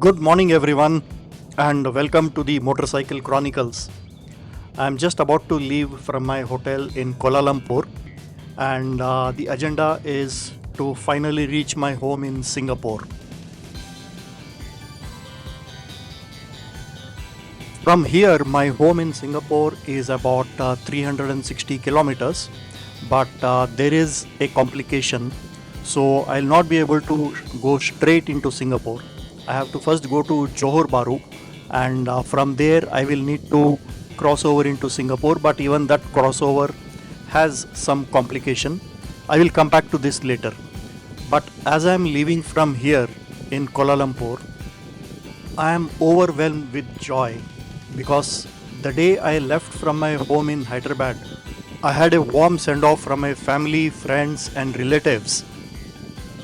Good morning, everyone, and welcome to the Motorcycle Chronicles. I'm just about to leave from my hotel in Kuala Lumpur, and the agenda is to finally reach my home in Singapore. From here, my home in Singapore is about 360 kilometers, but there is a complication, so I'll not be able to go straight into Singapore. I have to first go to Johor Bahru, and from there I will need to cross over into Singapore. But even that crossover has some complication. I will come back to this later. But as I am leaving from here in Kuala Lumpur, I am overwhelmed with joy because the day I left from my home in Hyderabad, I had a warm send off from my family, friends, and relatives.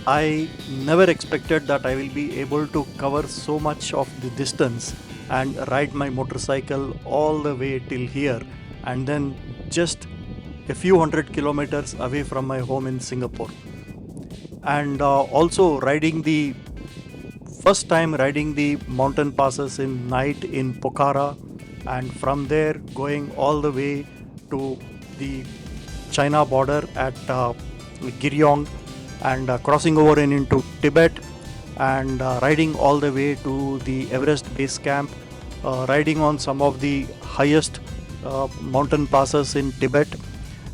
I never expected that I will be able to cover so much of the distance and ride my motorcycle all the way till here, and then just a few hundred kilometers away from my home in Singapore. And also riding the first time riding the mountain passes in night in Pokhara, and from there going all the way to the China border at Giryong, and crossing over and into Tibet, and riding all the way to the Everest base camp, riding on some of the highest mountain passes in Tibet,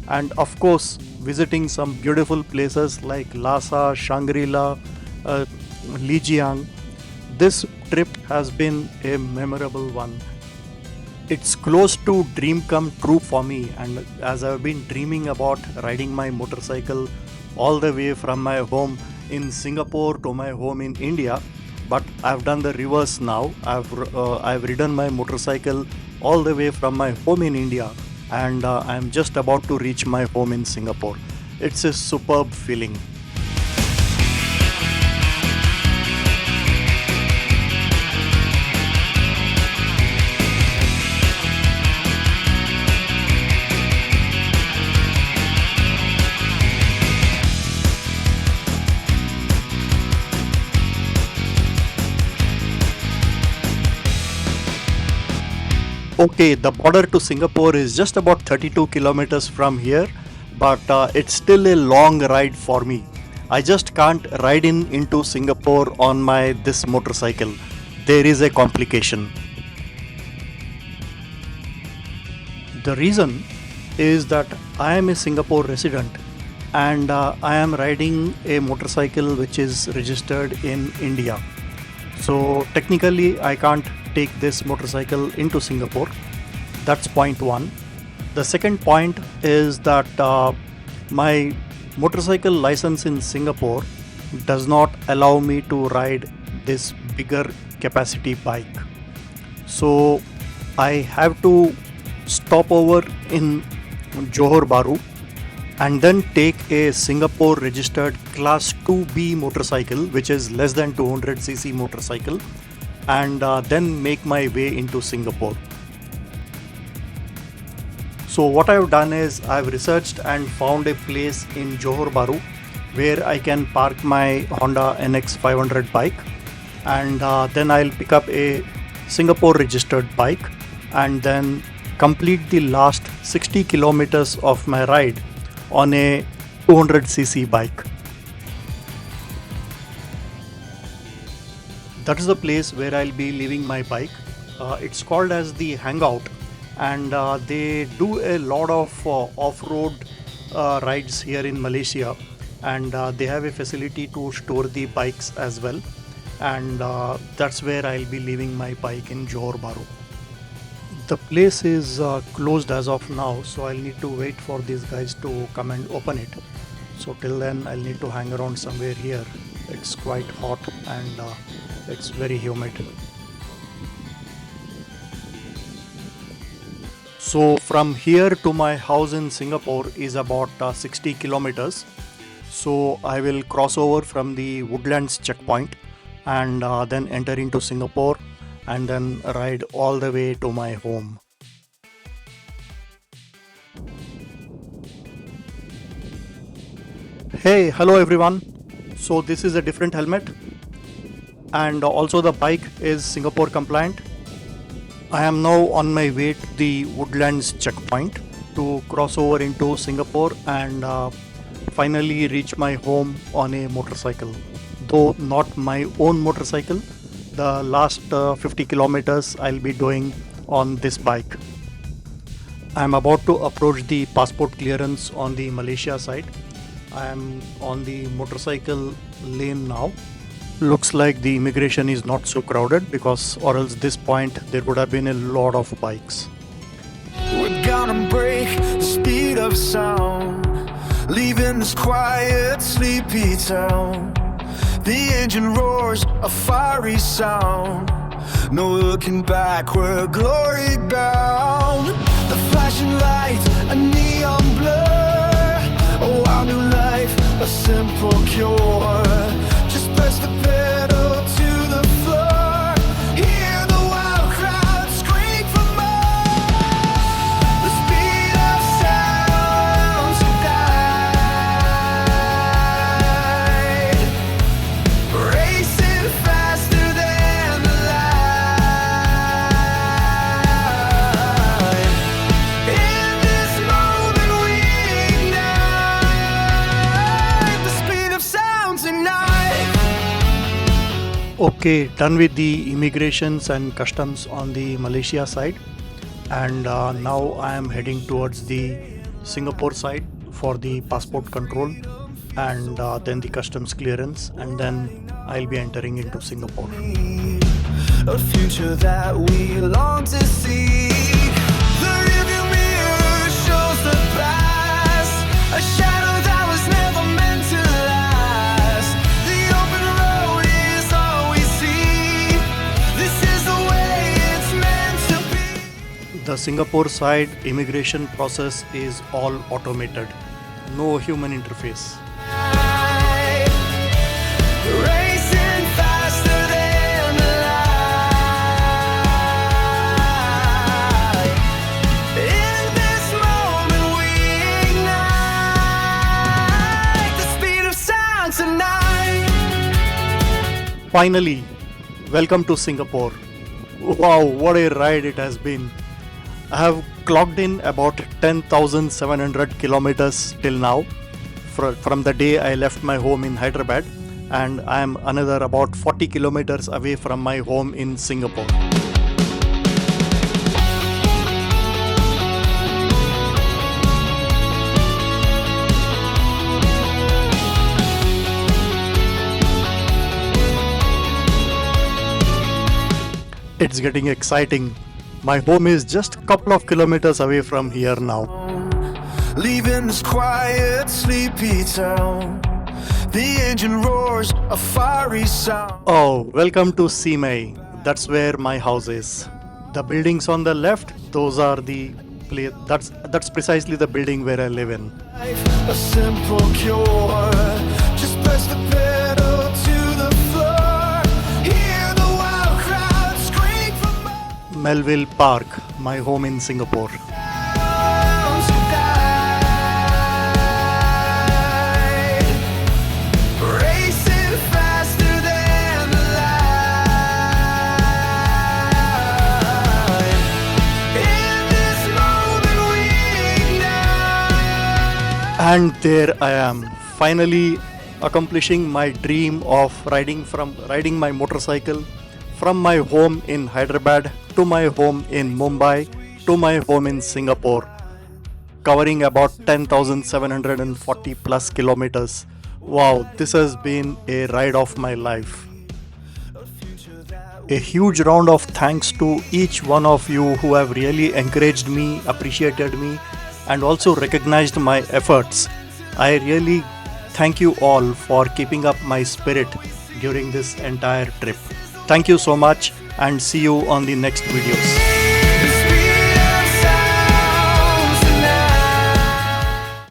and of course visiting some beautiful places like Lhasa, Shangri-La, Lijiang. This trip has been a memorable one. It's close to dream come true for me, and as I've been dreaming about riding my motorcycle all the way from my home in Singapore to my home in India, but I've done the reverse now. I've ridden my motorcycle all the way from my home in India, and I'm just about to reach my home in Singapore. It's a superb feeling. Okay, the border to Singapore is just about 32 kilometers from here, but it's still a long ride for me. I just can't ride into Singapore on my this motorcycle. There is a complication. The reason is that I am a Singapore resident, and I am riding a motorcycle which is registered in India. So technically I can't take this motorcycle into Singapore. That's point one. The second point is that my motorcycle license in Singapore does not allow me to ride this bigger capacity bike. So I have to stop over in Johor Bahru and then take a Singapore registered class 2B motorcycle, which is less than 200cc motorcycle, and then make my way into Singapore. So what I've done is I've researched and found a place in Johor Bahru where I can park my Honda NX 500 bike, and then I'll pick up a Singapore registered bike and then complete the last 60 kilometers of my ride on a 200cc bike. That is the place where I'll be leaving my bike. It's called as the Hangout, and they do a lot of off-road rides here in Malaysia, and they have a facility to store the bikes as well, and that's where I'll be leaving my bike in Johor Bahru. The place is closed as of now, so I'll need to wait for these guys to come and open it. So till then I'll need to hang around somewhere here. It's quite hot and it's very humid. So from here to my house in Singapore is about 60 kilometers. So I will cross over from the Woodlands checkpoint and then enter into Singapore and then ride all the way to my home. Hey, hello everyone. So this is a different helmet. and also the bike is Singapore compliant. I am now on my way to the Woodlands checkpoint to cross over into Singapore and finally reach my home on a motorcycle. Though not my own motorcycle, the last 50 kilometers I'll be doing on this bike. I'm about to approach the passport clearance on the Malaysia side. I am on the motorcycle lane now. Looks like the immigration is not so crowded, because or else this point there would have been a lot of bikes. We're gonna break the speed of sound, leaving this quiet, sleepy town. The engine roars a fiery sound. No looking back, we're glory bound. The flashing lights, a neon blur. A wild new life, a simple cure. Just press the pedal to the floor. Hear the wild crowd scream for more. The speed of sound tonight, racing faster than the light. In this moment we ignite the speed of sound tonight. Okay, done with the immigrations and customs on the Malaysia side, and now I am heading towards the Singapore side for the passport control and then the customs clearance, and then I'll be entering into Singapore. A future that we long to see. The rearview mirror shows the past, a shadow that was never meant to last. The open road is all we see. This is the way it's meant to be. The Singapore side immigration process is all automated, no human interface. Racing faster than the light. In this moment we ignite the speed of sound tonight. Finally, welcome to Singapore. Wow, what a ride it has been. I have clocked in about 10,700 kilometers till now from the day I left my home in Hyderabad, and I am another about 40 kilometers away from my home in Singapore. It's getting exciting. My home is just a couple of kilometers away from here now. Leaving this quiet, sleepy town. The engine roars a fiery sound. Oh, welcome to Simei. That's where my house is. The buildings on the left, those are the place. That's precisely the building where I live in. A simple cure. Just press the pedal to the floor. Hear the wild crowd scream for more. Melville Park, my home in Singapore. Sound tonight. Racing faster than the light. In this moment we ignite. And there I am, finally accomplishing my dream of riding my motorcycle from my home in Hyderabad to my home in Mumbai to my home in Singapore, covering about 10,740 plus kilometers. Wow, this has been a ride of my life. A huge round of thanks to each one of you who have really encouraged me, appreciated me, and also recognized my efforts. I really thank you all for keeping up my spirit during this entire trip. Thank you so much, and see you on the next videos.